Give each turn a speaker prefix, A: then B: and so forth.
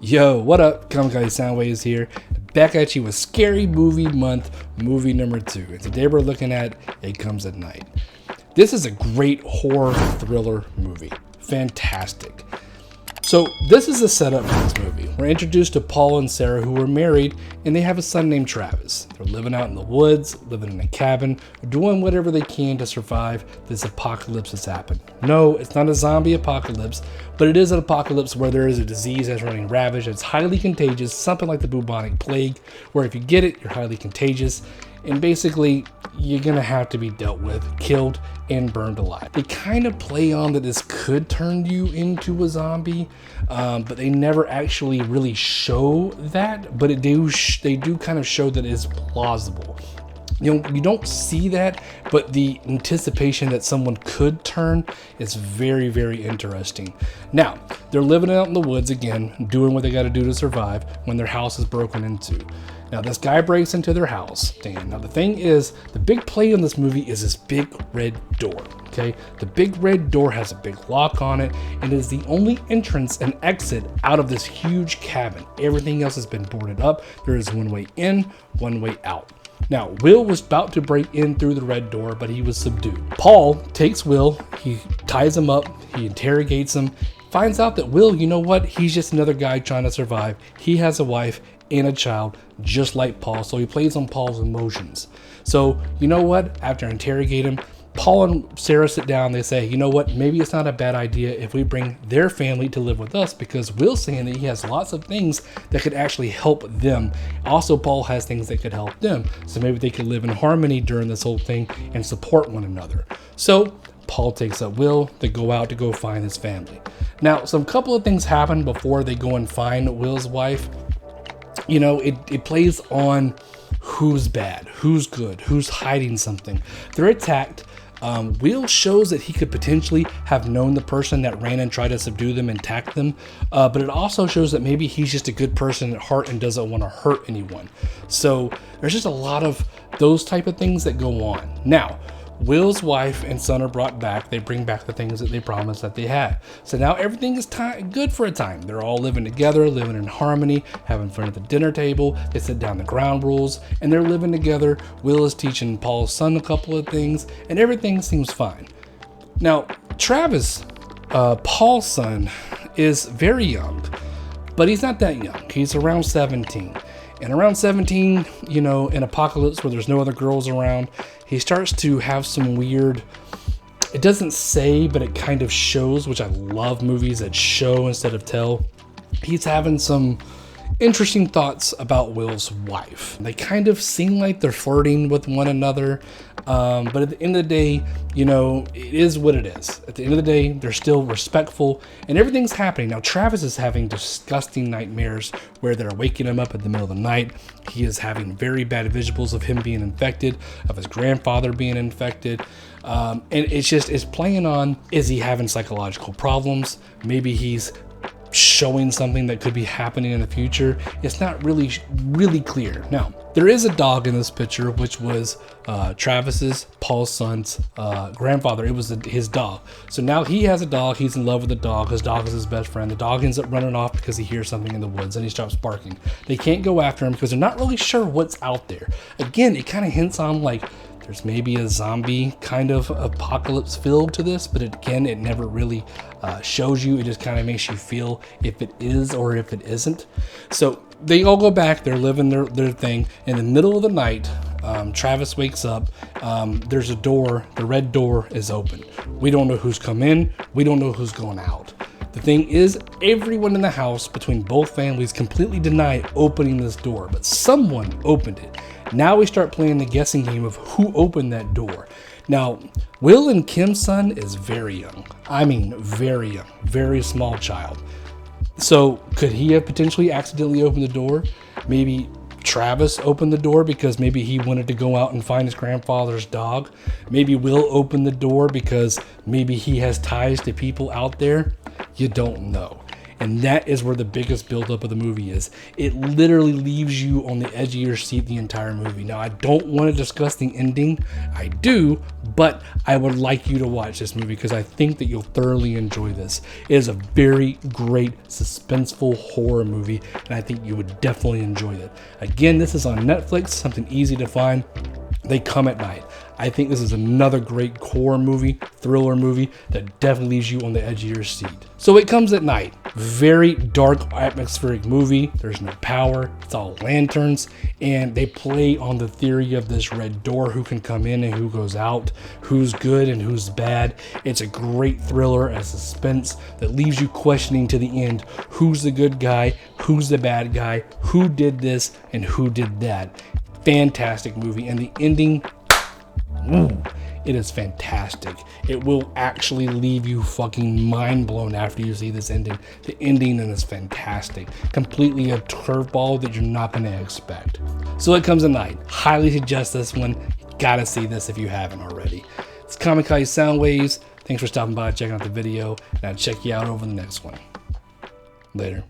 A: Yo, what up? Kamikaze Soundwaves here, back at you with Scary Movie Month, movie number 2. And today we're looking at It Comes at Night. This is a great horror thriller movie. Fantastic. So this is the setup for this movie. We're introduced to Paul and Sarah, who are married, and they have a son named Travis. They're living out in the woods, living in a cabin, doing whatever they can to survive this apocalypse that's happened. No, it's not a zombie apocalypse, but it is an apocalypse where there is a disease that's running ravage. It's highly contagious, something like the bubonic plague, where if you get it, you're highly contagious. And basically, you're going to have to be dealt with, killed, and burned alive. They kind of play on that this could turn you into a zombie, but they never actually really show that. But they do kind of show that it's plausible. You know, you don't see that, but the anticipation that someone could turn is very, very interesting. Now, they're living out in the woods again, doing what they got to do to survive when their house is broken into. Now, this guy breaks into their house, Dan. Now, the thing is, the big play in this movie is this big red door, okay? The big red door has a big lock on it and is the only entrance and exit out of this huge cabin. Everything else has been boarded up. There is one way in, one way out. Now, Will was about to break in through the red door, but he was subdued. Paul takes Will, he ties him up, he interrogates him, finds out that Will, you know what? He's just another guy trying to survive. He has a wife and a child, just like Paul, so he plays on Paul's emotions. So, you know what? After interrogating him, Paul and Sarah sit down. They say, you know what? Maybe it's not a bad idea if we bring their family to live with us, because Will's saying that he has lots of things that could actually help them. Also, Paul has things that could help them. So maybe they could live in harmony during this whole thing and support one another. So Paul takes up Will to go find his family. Now, some couple of things happen before they go and find Will's wife. You know, it plays on who's bad, who's good, who's hiding something. They're attacked. Will shows that he could potentially have known the person that ran and tried to subdue them and attack them, but it also shows that maybe he's just a good person at heart and doesn't want to hurt anyone. So there's just a lot of those type of things that go on. Now, Will's wife and son are brought back. They bring back the things that they promised that they had. So now everything is good for a time. They're all living together, living in harmony, having fun at the dinner table. They sit down the ground rules, and they're living together. Will is teaching Paul's son a couple of things, and everything seems fine. Now, Travis, Paul's son, is very young, but he's not that young. He's around 17. And around 17, you know, in apocalypse where there's no other girls around, he starts to have some weird, it doesn't say, but it kind of shows, which I love movies that show instead of tell. He's having some interesting thoughts about Will's wife. They kind of seem like they're flirting with one another. But at the end of the day, you know, it is what it is. At the end of the day, they're still respectful and everything's happening. Now, Travis is having disgusting nightmares where they're waking him up in the middle of the night. He is having very bad visuals of him being infected, of his grandfather being infected. And it's playing on, is he having psychological problems? Maybe he's showing something that could be happening in the future. It's not really clear. Now, there is a dog in this picture, which was Travis's, Paul's son's grandfather. It was his dog. So now he has a dog. He's in love with the dog. His dog is his best friend. The dog ends up running off because he hears something in the woods and he stops barking. They can't go after him because they're not really sure what's out there. Again, it kind of hints on like there's maybe a zombie kind of apocalypse feel to this, but it never really shows you. It just kind of makes you feel if it is or if it isn't. So they all go back. They're living their thing. In the middle of the night, Travis wakes up. There's a door. The red door is open. We don't know who's come in. We don't know who's going out. The thing is, everyone in the house between both families completely denied opening this door, but someone opened it. Now we start playing the guessing game of who opened that door. Now, Will and Kim's son is very young. I mean, very young, very small child. So could he have potentially accidentally opened the door? Maybe Travis opened the door because maybe he wanted to go out and find his grandfather's dog. Maybe Will opened the door because maybe he has ties to people out there. You don't know. And that is where the biggest buildup of the movie is. It literally leaves you on the edge of your seat the entire movie. Now, I don't want to discuss the ending. I do, but I would like you to watch this movie because I think that you'll thoroughly enjoy this. It is a very great suspenseful horror movie, and I think you would definitely enjoy it. Again, this is on Netflix, something easy to find. They Come at Night. I think this is another great horror movie, thriller movie that definitely leaves you on the edge of your seat. So It Comes at Night. Very dark, atmospheric movie. There's no power. It's all lanterns. And they play on the theory of this red door, who can come in and who goes out, who's good and who's bad. It's a great thriller and suspense that leaves you questioning to the end, who's the good guy, who's the bad guy, who did this, and who did that. Fantastic movie, and the ending, it is fantastic. It will actually leave you fucking mind blown after you see this ending. The ending is fantastic. Completely a curveball that you're not going to expect. So It Comes at Night. Highly suggest this one. You gotta see this if you haven't already. It's Kamikaze Soundwaves. Thanks for stopping by, checking out the video, and I'll check you out over the next one. Later.